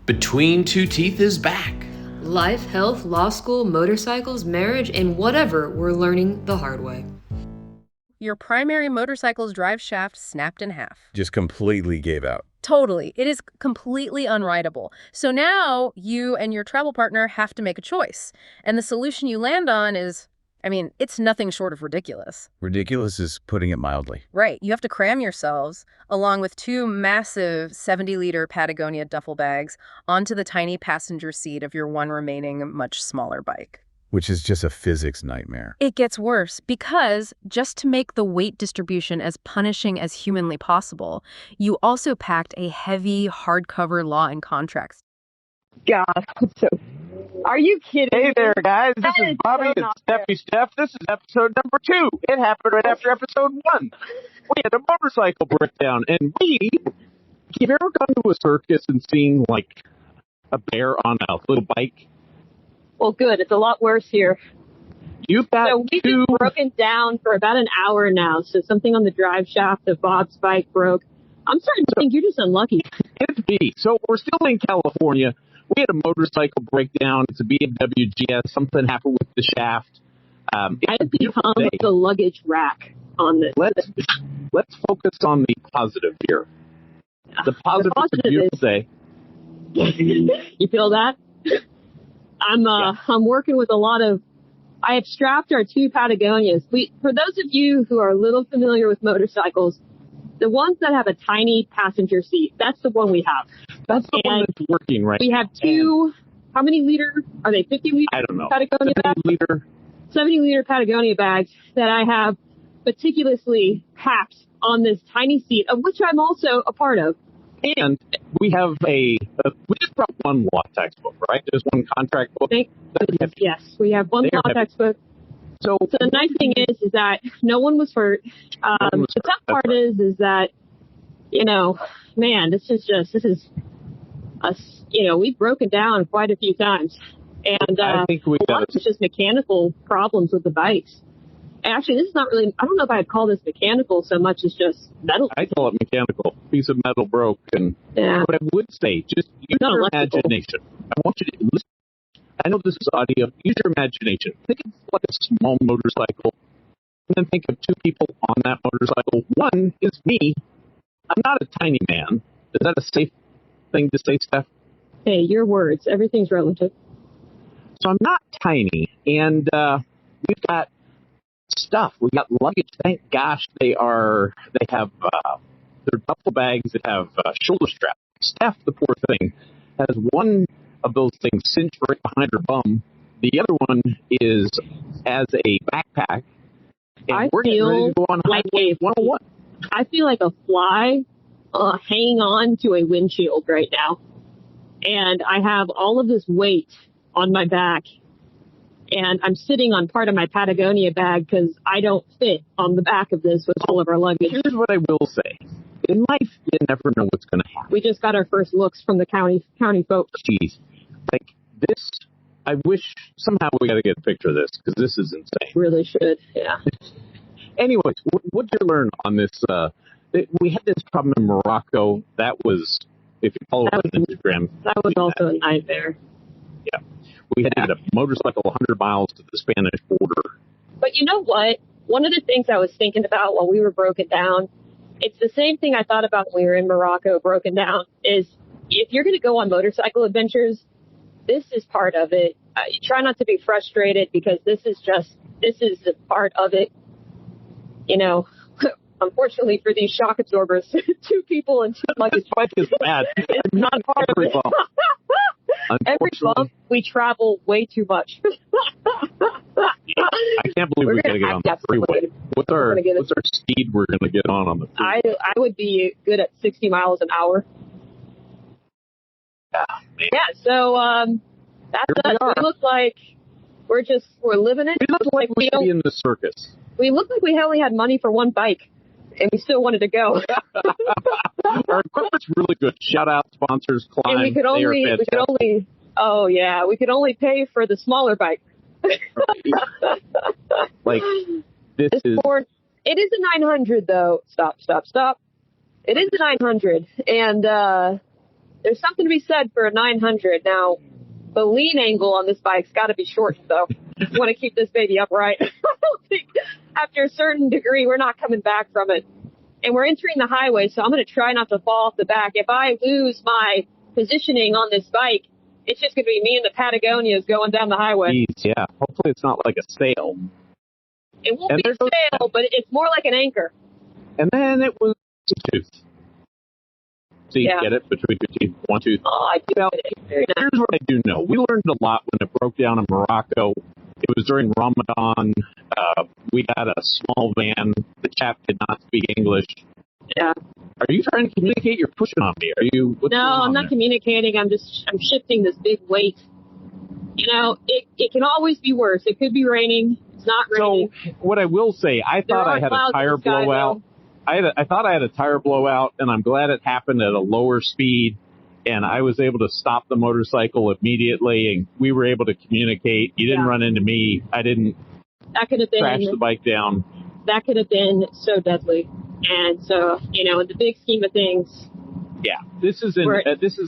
Between Two Teeth is back. Life, health, law school, motorcycles, marriage, and whatever we're learning the hard way. Your primary motorcycle's drive shaft snapped in half. Just completely gave out. Totally. It is completely unrideable. So now you and your travel partner have to make a choice. And the solution you land on is, it's nothing short of ridiculous. Ridiculous is putting it mildly. Right. You have to cram yourselves, along with 2 massive 70-liter Patagonia duffel bags, onto the tiny passenger seat of your one remaining, much smaller bike. Which is just a physics nightmare. It gets worse because just to make the weight distribution as punishing as humanly possible, you also packed a heavy hardcover law and contracts. God, so are you kidding? Hey there, guys. This is Bobby so and Steph. This is episode number 2. It happened right after episode 1. We had a motorcycle breakdown, and have you ever gone to a circus and seen, like, a bear on a little bike? Well, good. It's a lot worse here. You've got so we've been broken down for about an hour now. So something on the drive shaft of Bob's bike broke. I'm starting to think you're just unlucky. It's me. So we're still in California. We had a motorcycle breakdown. It's a BMW GS. Something happened with the shaft. I have become the luggage rack on this. Let's focus on the positive here. The positive is day. You feel that? I'm working with a lot of. I have strapped our 2 Patagonias. For those of you who are a little familiar with motorcycles, the ones that have a tiny passenger seat, that's the one we have. That's the one that's working right. We have 2. How many liter? Are they 50 liter? I don't know. Patagonia 70 liter Patagonia bags that I have meticulously packed on this tiny seat, of which I'm also a part of. And we have we just brought one law textbook, right? There's one contract book. Yes, we have one law textbook. So the nice thing is that no one was hurt. The tough part is that, this is us, we've broken down quite a few times. And I think we got it's just mechanical problems with the bikes. Actually, this is not really, I don't know if I'd call this mechanical so much as just metal. I call it mechanical. Piece of metal broke. And what I would say, just use your imagination. I want you to listen. I know this is audio. Use your imagination. Think of like a small motorcycle. And then think of 2 people on that motorcycle. One is me. I'm not a tiny man. Is that a safe thing to say, Steph? Hey, your words. Everything's relative. So I'm not tiny. And we've got stuff. We got luggage. Thank gosh they have their duffel bags that have shoulder straps. Steph, the poor thing, has one of those things cinched right behind her bum. The other one is as a backpack. And we're getting ready to go on Highway 101. I feel like a fly hanging on to a windshield right now. And I have all of this weight on my back. And I'm sitting on part of my Patagonia bag because I don't fit on the back of this with all of our luggage. Here's what I will say. In life, you never know what's going to happen. We just got our first looks from the county folks. Jeez. Like this, I wish somehow we got to get a picture of this because this is insane. Really should, yeah. Anyways, what did you learn on this? We had this problem in Morocco. That was, if you follow us on Instagram. That was also a nightmare. Yeah. We had to get a motorcycle 100 miles to the Spanish border. But you know what? One of the things I was thinking about while we were broken down, it's the same thing I thought about when we were in Morocco broken down, is if you're going to go on motorcycle adventures, this is part of it. Try not to be frustrated because this is a part of it. Unfortunately for these shock absorbers, 2 people and 2 luggage. This bike is bad. It's not part of it. Every bump, we travel way too much. I can't believe we got to get on the freeway. What's our speed we're going to get on the freeway? I would be good at 60 miles an hour. Yeah, so that's us. We look like we're living it. We look like we should be in the circus. We look like we only had money for one bike, and we still wanted to go. Our equipment's really good. Shout out sponsors, Climb. And we could only pay for the smaller bike. Like this is. It is a 900 though. Stop. It is a 900, and there's something to be said for a 900. Now, the lean angle on this bike's got to be shortened, though. If you want to keep this baby upright. I don't think after a certain degree, we're not coming back from it. And we're entering the highway, so I'm going to try not to fall off the back. If I lose my positioning on this bike, it's just going to be me and the Patagonias going down the highway. Yeah, hopefully it's not like a sail. It won't be a sail, but it's more like an anchor. And then it was a tooth. So you get it between your teeth, one tooth. Oh, I do. Well, Very nice. here's what I do know. We learned a lot when it broke down in Morocco. It was during Ramadan. We had a small van. The chap did not speak English. Yeah. Are you trying to communicate? You're pushing on me. Are you? No, I'm not communicating. I'm shifting this big weight. You know, it can always be worse. It could be raining. It's not raining. So what I will say, I thought I had a tire blowout. I thought I had a tire blowout, and I'm glad it happened at a lower speed, and I was able to stop the motorcycle immediately, and we were able to communicate. You didn't run into me. I didn't crash the bike down. That could have been so deadly. And so, you know, in the big scheme of things. Yeah, this is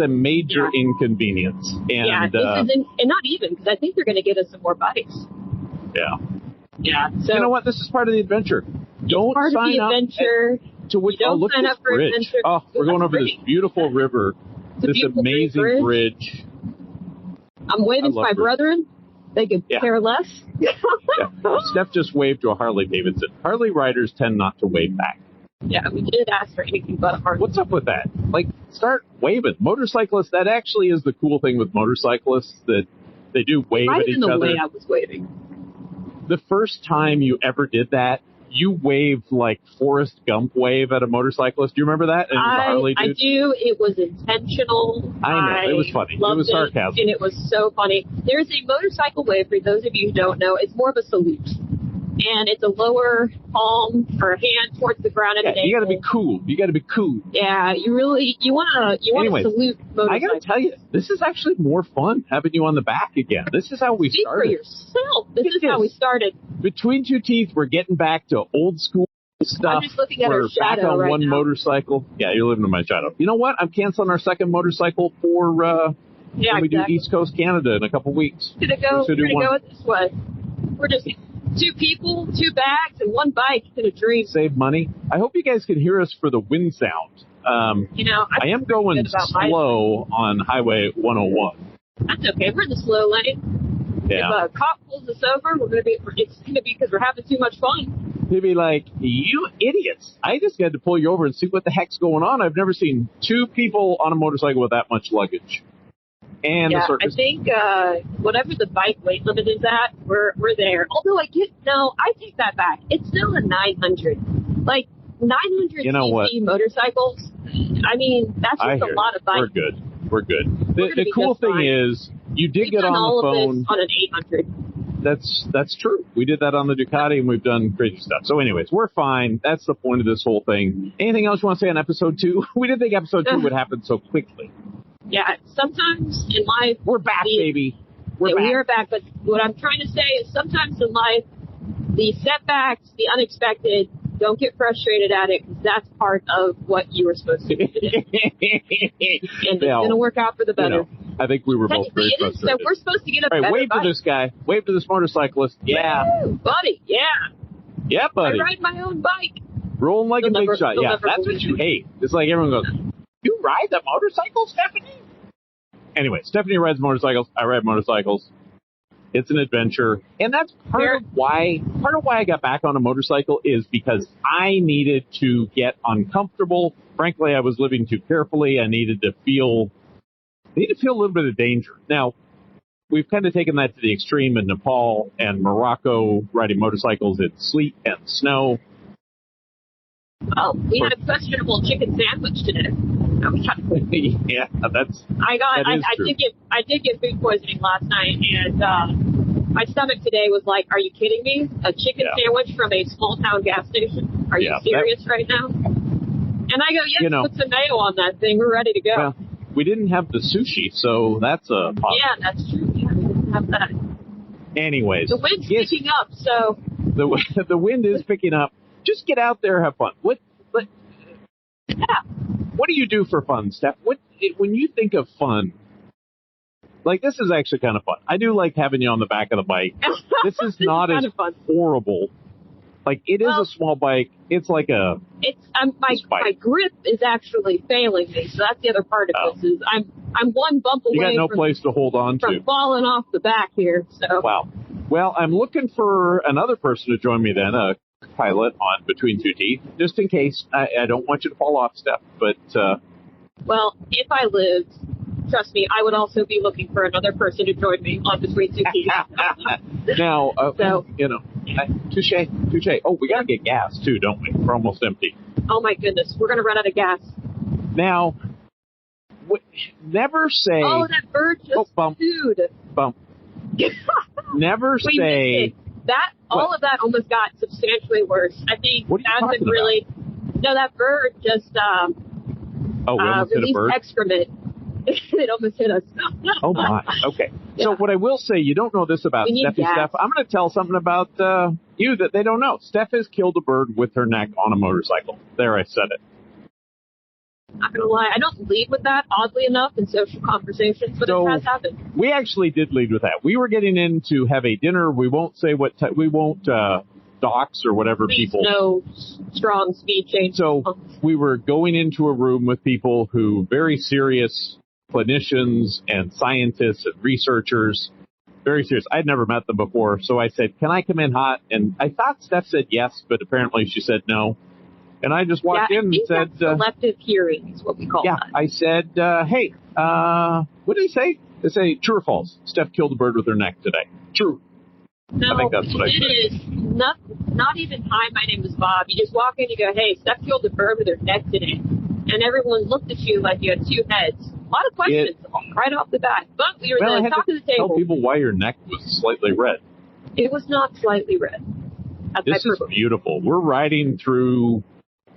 a major inconvenience. And, this isn't, and not even, because I think they're going to get us some more bikes. Yeah. Yeah. So you know what? This is part of the adventure. Don't part sign of the adventure. To which, look at this bridge. Oh, we're going over this beautiful river. This amazing bridge. I'm waving to my brethren. They could care less. Steph just waved to a Harley Davidson. Harley riders tend not to wave back. Yeah, we did ask for anything but a Harley. What's up with that? Like, start waving. Motorcyclists, that actually is the cool thing with motorcyclists, that they do wave at each other. The way I was waving. The first time you ever did that, you waved like Forrest Gump wave at a motorcyclist. Do you remember that? I do. It was intentional. I know. It was funny. It was sarcasm. And it was so funny. There's a motorcycle wave, for those of you who don't know. It's more of a salute. And it's a lower palm or hand towards the ground at an angle. You got to be cool. You got to be cool. Yeah, you want to salute motorcycles. I got to tell you, this is actually more fun having you on the back again. This is how we started. Speak for yourself. This is how we started. Between two teeth, we're getting back to old school stuff. I'm just looking at our shadow back on right one now. Motorcycle. Yeah, you're living in my shadow. You know what? I'm canceling our second motorcycle for when we do East Coast Canada in a couple weeks. We're going to go it this way. We're just 2 people, 2 bags, and 1 bike in a dream. Save money. I hope you guys can hear us for the wind sound. I am going slow on Highway 101. That's okay. We're in the slow lane. Yeah. If a cop pulls us over, it's going to be because we're having too much fun. He'd be like, you idiots. I just had to pull you over and see what the heck's going on. I've never seen 2 people on a motorcycle with that much luggage. And the circus. I think whatever the bike weight limit is at, we're there. Although I take that back. It's still a 900. Like 900 cc motorcycles. I mean, that's just a lot of bikes. We're good. The cool thing is, you did get on the phone on an 800. That's true. We did that on the Ducati, and we've done crazy stuff. So anyways, we're fine. That's the point of this whole thing. Anything else you want to say on episode 2? We didn't think episode 2 would happen so quickly. Yeah, sometimes in life... We're back, baby. We are back, but what I'm trying to say is sometimes in life, the setbacks, the unexpected, don't get frustrated at it, because that's part of what you were supposed to do today. And it's going to work out for the better. I think we were both very frustrated. So we're supposed to get a better wave bike. to this guy. Wave to this motorcyclist. Yeah. Woo, buddy, yeah. Yeah, buddy. I ride my own bike. Rolling like a big shot. Yeah, that's what you hate. It's like everyone goes, you ride the motorcycle, Stephanie? Anyway, Stephanie rides motorcycles. I ride motorcycles. It's an adventure. And that's part of why I got back on a motorcycle is because I needed to get uncomfortable. Frankly, I was living too carefully. I needed to feel a little bit of danger. Now, we've kind of taken that to the extreme in Nepal and Morocco, riding motorcycles in sleet and snow. Oh, we had a questionable chicken sandwich today. Yeah, that's. I did get food poisoning last night, and my stomach today was like, "Are you kidding me? A chicken sandwich from a small town gas station? Are you serious right now?" And I go, "Yes, put some mayo on that thing. We're ready to go." Well, we didn't have the sushi, so that's a positive. Yeah, that's true. Yeah, we didn't have that. Anyways, the wind's picking up, so the wind is picking up. Just get out there, have fun. What do you do for fun, Steph? when you think of fun, like this is actually kind of fun. I do like having you on the back of the bike. This is not as horrible. Like it is a small bike. It's like a. It's my grip is actually failing me. So that's the other part of this. Is I'm one bump away. You got no place to hold on from falling off the back here. So. Wow. Well, I'm looking for another person to join me then, a pilot on Between Two Teeth, just in case. I don't want you to fall off, Steph, but. Well, if I lived, trust me, I would also be looking for another person to join me on Between Two Teeth. Now, touche. Oh, we got to get gas, too, don't we? We're almost empty. Oh, my goodness. We're going to run out of gas. Now, never say... Oh, that bird just sued. Bump. Never say... That, all of that almost got substantially worse. I think that's really... About? No, that bird just released excrement. It almost hit us. Oh, my. Okay. Yeah. So what I will say, you don't know this about Steph. I'm going to tell something about you that they don't know. Steph has killed a bird with her neck on a motorcycle. There, I said it. Not going to lie. I don't lead with that, oddly enough, in social conversations, but it has happened. We actually did lead with that. We were getting in to have a dinner. We won't say we won't dox or whatever people. No strong speed change. So we were going into a room with people who very serious clinicians and scientists and researchers, very serious. I'd never met them before, so I said, can I come in hot? And I thought Steph said yes, but apparently she said no. And I just walked in and said... selective hearing is what we call that. Yeah, I said, hey, what did he say? They say, true or false? Steph killed a bird with her neck today. True. No, I think that's what I said. It is not even, hi, my name is Bob. You just walk in and you go, hey, Steph killed a bird with her neck today. And everyone looked at you like you had two heads. A lot of questions right off the bat. But we were at the top of the table. Tell people why your neck was slightly red. It was not slightly red. This is beautiful. We're riding through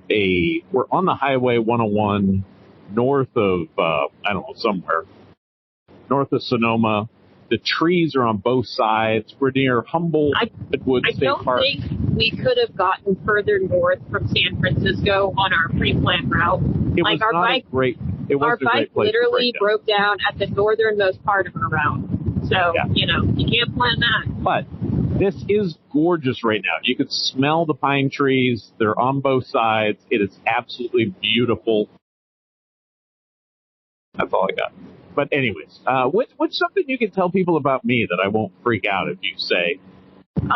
we're on the Highway 101 north of, I don't know, somewhere. North of Sonoma. The trees are on both sides. We're near Humboldt Wood State Park. I don't think we could have gotten further north from San Francisco on our pre-planned route. Our bike literally broke down at the northernmost part of our route. So, you can't plan that. But this is gorgeous right now. You can smell the pine trees. They're on both sides. It is absolutely beautiful. That's all I got. But anyways, what's something you can tell people about me that I won't freak out if you say? And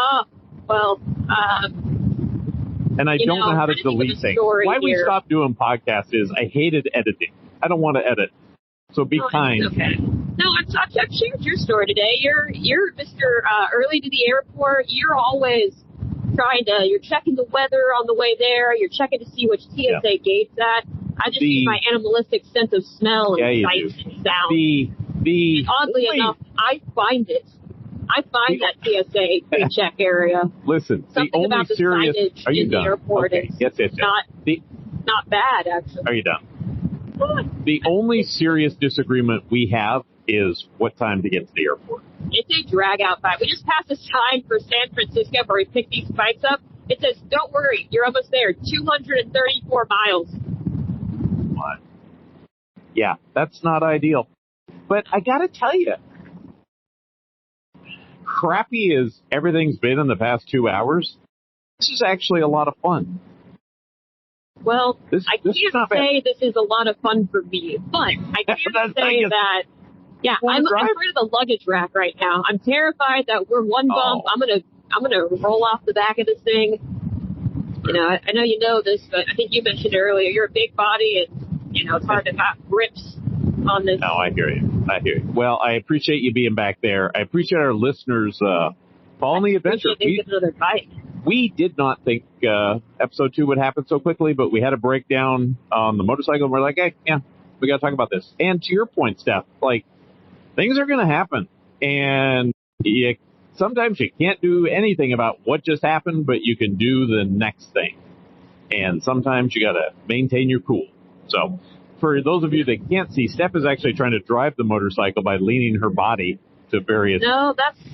I don't know how to delete things. Why we stopped doing podcasts is I hated editing. I don't want to edit. So be kind. Okay. No, I've shared your story today. You're Mr. Early to the airport. You're always you're checking the weather on the way there. You're checking to see which TSA gate's at. I just use my animalistic sense of smell and sight and sound. And oddly enough, I find it. I find that TSA pre-check area. Listen, something the only about the serious. Are you in done? The airport is not bad, actually. Are you done? The only serious disagreement we have is what time to get to the airport. It's a drag-out fight. We just passed a sign for San Francisco where we pick these bikes up. It says, don't worry, you're almost there. 234 miles. What? Yeah, that's not ideal. But I got to tell you, crappy as everything's been in the past 2 hours, this is actually a lot of fun. Well, I can't say this is a lot of fun for me, but I can say that, I'm afraid of the luggage rack right now. I'm terrified that we're one bump. I'm gonna roll off the back of this thing. I know you know this, but I think you mentioned earlier, you're a big body, and it's hard to have grips on this. No, I hear you. Well, I appreciate you being back there. I appreciate our listeners following the adventure. We did not think episode 2 would happen so quickly, but we had a breakdown on the motorcycle, and we're like, hey, we got to talk about this. And to your point, Steph, things are going to happen, and sometimes you can't do anything about what just happened, but you can do the next thing. And sometimes you got to maintain your cool. So for those of you that can't see, Steph is actually trying to drive the motorcycle by leaning her body to various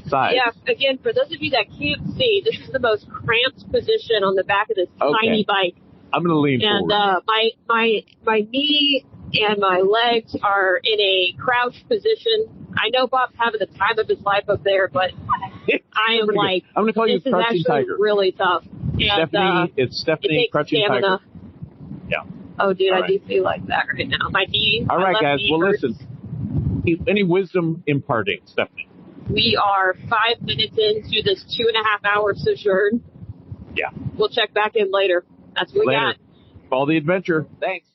sides. Yeah, again, for those of you that can't see, this is the most cramped position on the back of this tiny bike. I'm going to lean forward. And my knee and my legs are in a crouched position. I know Bob's having the time of his life up there, but I am like, I'm going to call you this is Crouching actually Tiger. really tough. And, Stephanie, it's it Stephanie takes Crouching stamina. Tiger. Yeah. Oh, dude, All I right. do feel like that right now. My knee. All my right, left guys. knee Well, hurts. listen. Any wisdom imparting, Stephanie? We are 5 minutes into this 2.5 hour sojourn. Yeah. We'll check back in later. That's what we Later. got. Follow the adventure. Thanks.